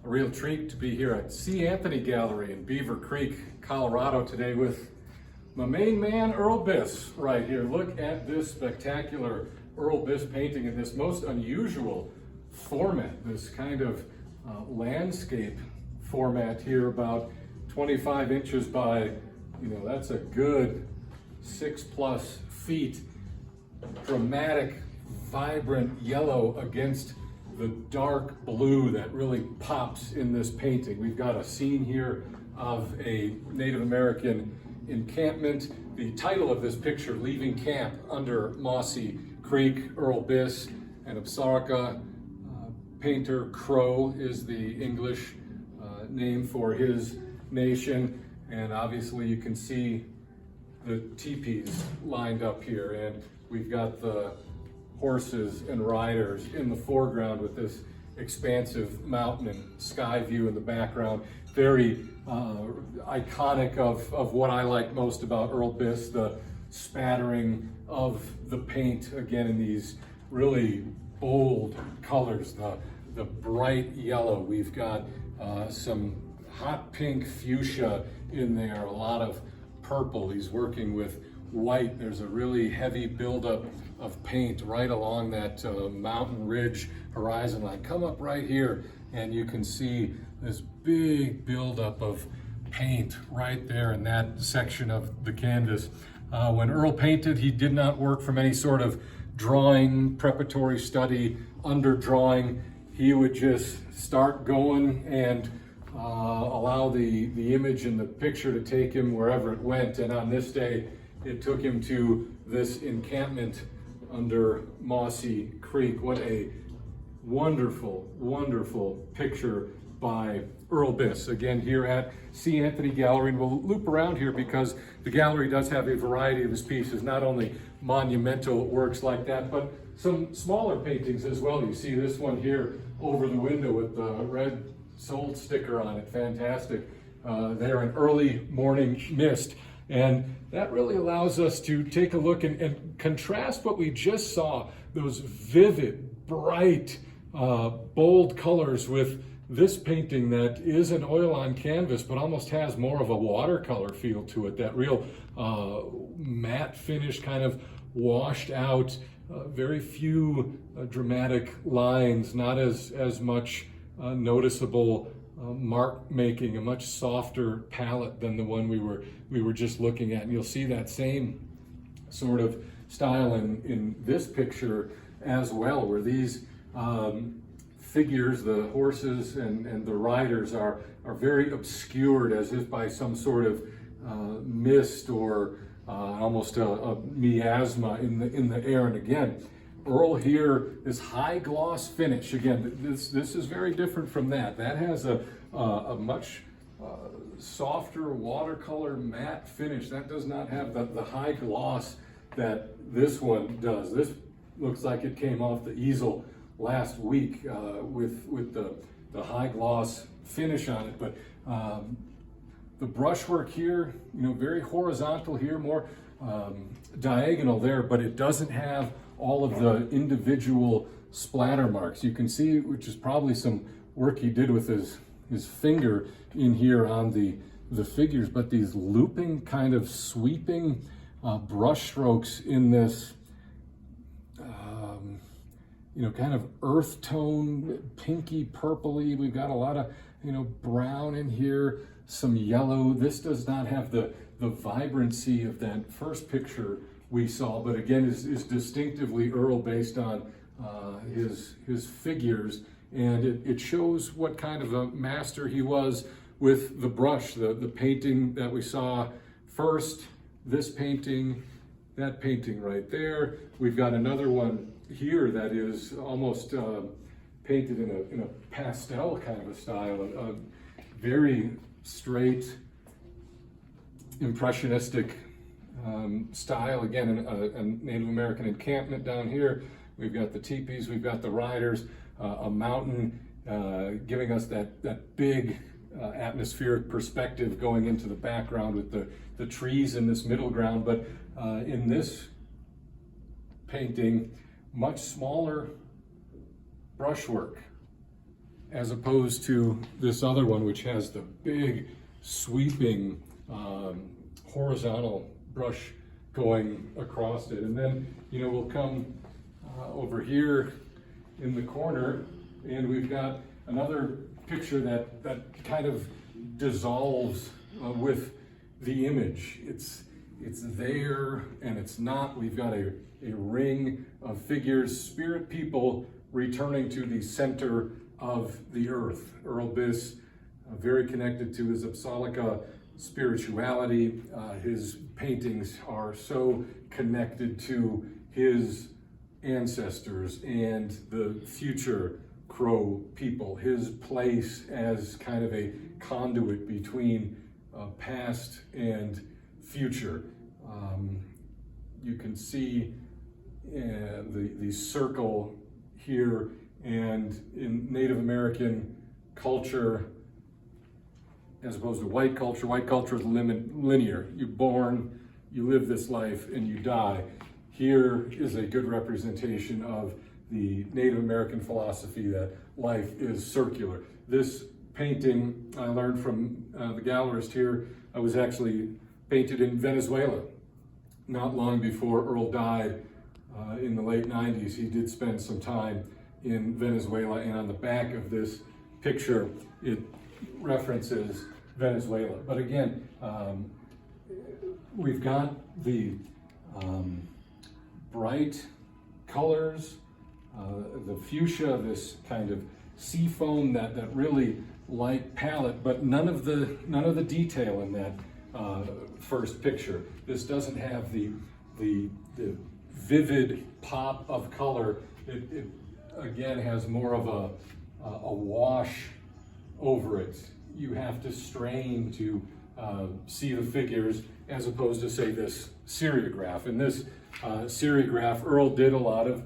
A real treat to be here at C. Anthony Gallery in Beaver Creek, Colorado today with my main man, Earl Biss, right here. Look at this spectacular Earl Biss painting in this most unusual format, this kind of landscape format here, about 25 inches by, that's a good 6+ feet. Dramatic, vibrant yellow against the dark blue that really pops in this painting. We've got a scene here of a Native American encampment. The title of this picture, Leaving Camp Under Mossy Creek. Earl Biss, an Apsaalooke painter. Crow is the English name for his nation. And obviously you can see the teepees lined up here, and we've got the horses and riders in the foreground with this expansive mountain and sky view in the background. Very iconic of what I like most about Earl Biss, the spattering of the paint, again, in these really bold colors, the bright yellow. We've got some hot pink fuchsia in there, a lot of purple. He's working with white. There's a really heavy buildup of paint right along that mountain ridge horizon line. Come up right here and you can see this big buildup of paint right there in that section of the canvas. When Earl painted, he did not work from any sort of drawing, preparatory study, under drawing. He would just start going and allow the image and the picture to take him wherever it went. And on this day, it took him to this encampment under Mossy Creek. What a wonderful, wonderful picture by Earl Biss. Again, here at C. Anthony Gallery, and we'll loop around here because the gallery does have a variety of his pieces, not only monumental works like that, but some smaller paintings as well. You see this one here over the window with the red sold sticker on it. Fantastic. There, an early morning mist. And that really allows us to take a look and contrast what we just saw, those vivid, bright, bold colors, with this painting that is an oil on canvas, but almost has more of a watercolor feel to it. That real matte finish, kind of washed out, very few dramatic lines, not as much noticeable mark making, a much softer palette than the one we were just looking at. And you'll see that same sort of style in this picture as well, where these figures, the horses and the riders, are very obscured as if by some sort of mist or almost a miasma in the air. And again, Earl here, this high gloss finish. Again, this is very different from that. That has a much softer watercolor matte finish. That does not have the high gloss that this one does. This looks like it came off the easel last week with the high gloss finish on it. But the brushwork here, very horizontal here, more diagonal there, but it doesn't have all of the individual splatter marks. You can see, which is probably some work he did with his finger in here on the figures, but these looping, kind of sweeping brush strokes in this kind of earth tone, pinky purpley. We've got a lot of brown in here, some yellow. This does not have the vibrancy of that first picture we saw, but again is distinctively Earl based on his figures, and it shows what kind of a master he was with the brush. The painting that we saw first, this painting, that painting right there. We've got another one here that is almost painted in a pastel kind of a style, a very straight, impressionistic style. Again, a Native American encampment down here. We've got the teepees, we've got the riders, a mountain giving us that big atmospheric perspective going into the background with the trees in this middle ground. But in this painting, much smaller brushwork. as opposed to this other one, which has the big sweeping horizontal brush going across it. And then, you know, we'll come over here in the corner, and we've got another picture that kind of dissolves with the image. It's there and it's not. We've got a ring of figures, spirit people returning to the center of the earth. Earl Biss, very connected to his Apsaalooke spirituality. His paintings are so connected to his ancestors and the future Crow people, his place as kind of a conduit between past and future. You can see the circle here, and in Native American culture, as opposed to white culture is linear. You're born, you live this life, and you die. Here is a good representation of the Native American philosophy that life is circular. This painting I learned from the gallerist here. I was actually painted in Venezuela not long before Earl died in the late 90s. He did spend some time in Venezuela, and on the back of this picture, it references Venezuela. But again, we've got the bright colors, the fuchsia, this kind of seafoam, that really light palette, but none of the detail in that first picture. This doesn't have the vivid pop of color. It again has more of a wash over it. You have to strain to see the figures, as opposed to, say, this seriograph. In this seriograph, Earl did a lot of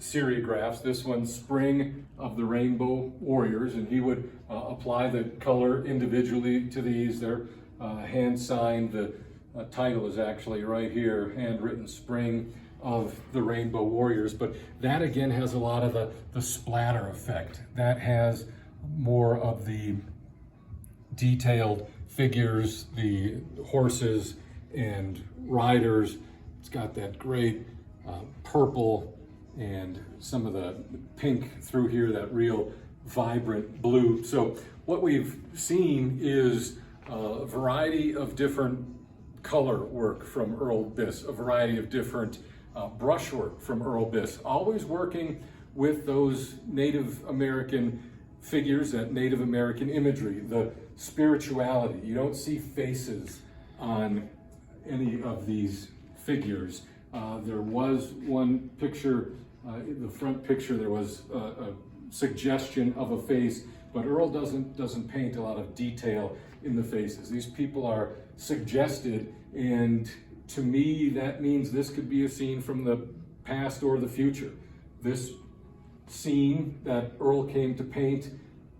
seriographs. This one's Spring of the Rainbow Warriors, and he would apply the color individually to these. They're hand signed. The title is actually right here, handwritten, Spring of the Rainbow Warriors. But that again has a lot of the splatter effect. That has more of the detailed figures, the horses and riders. It's got that great purple and some of the pink through here, that real vibrant blue. So what we've seen is a variety of different color work from Earl Biss, a variety of different brushwork from Earl Biss, always working with those Native American figures, that Native American imagery, the spirituality. You don't see faces on any of these figures. There was one picture, the front picture, there was a suggestion of a face, but Earl doesn't paint a lot of detail in the faces. These people are suggested, and to me that means this could be a scene from the past or the future. This scene that Earl came to paint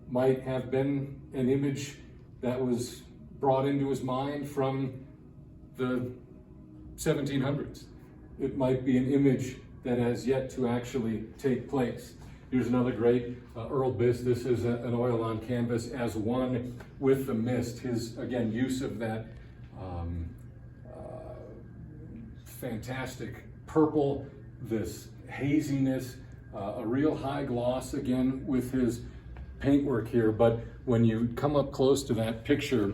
might have been an image that was brought into his mind from the 1700s. It might be an image that has yet to actually take place. Here's another great Earl Biss. This is an oil on canvas as one with the mist. His, again, use of that fantastic purple, this haziness, a real high gloss again with his paintwork here. But when you come up close to that picture,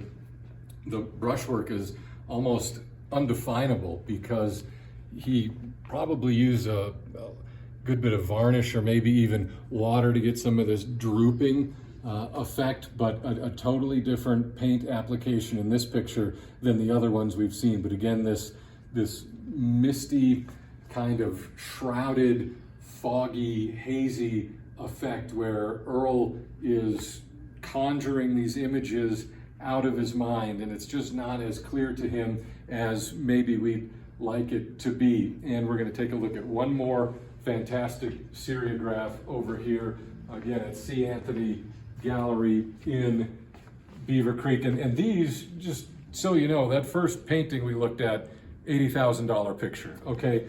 the brushwork is almost undefinable, because he probably used a good bit of varnish or maybe even water to get some of this drooping effect, but a totally different paint application in this picture than the other ones we've seen. But again, this misty, kind of shrouded, foggy, hazy effect where Earl is conjuring these images out of his mind, and it's just not as clear to him as maybe we'd like it to be. And we're going to take a look at one more fantastic seriograph over here, again at C. Anthony Gallery in Beaver Creek. And these, just so you know, that first painting we looked at, $80,000 picture, okay?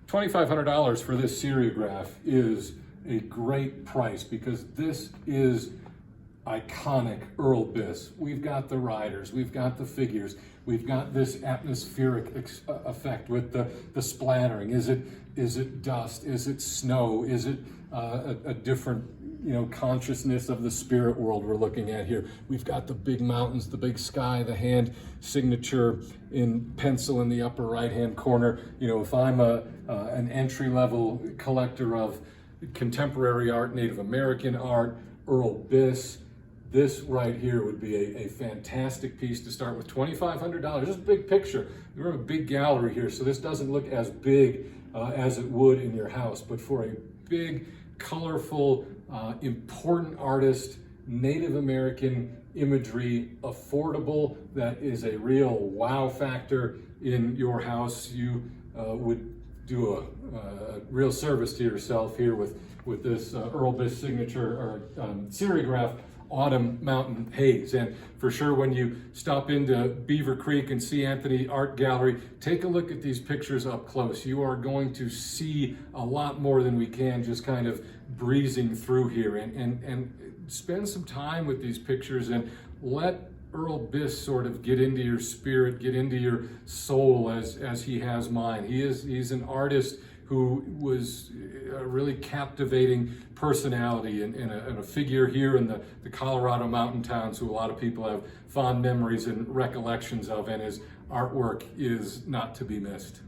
$2,500 for this seriograph is a great price because this is iconic Earl Biss. We've got the riders, we've got the figures, we've got this atmospheric effect with the splattering. Is it dust? Is it snow? Is it a different consciousness of the spirit world we're looking at here? We've got the big mountains, the big sky, the hand signature in pencil in the upper right-hand corner. If I'm an entry-level collector of contemporary art, Native American art, Earl Biss, this right here would be a fantastic piece to start with. $2,500. This is a big picture. We have a big gallery here, so this doesn't look as big as it would in your house. But for a big, colorful, important artist, Native American imagery, affordable, that is a real wow factor in your house, you would do a real service to yourself here with this Earl Biss signature or serigraph Autumn Mountain Haze. And for sure, when you stop into Beaver Creek and See Anthony Art Gallery, take a look at these pictures up close. You are going to see a lot more than we can just kind of breezing through here, and spend some time with these pictures and let Earl Biss sort of get into your spirit, get into your soul as he has mine. He's an artist who was a really captivating personality and a figure here in the Colorado mountain towns who a lot of people have fond memories and recollections of, and his artwork is not to be missed.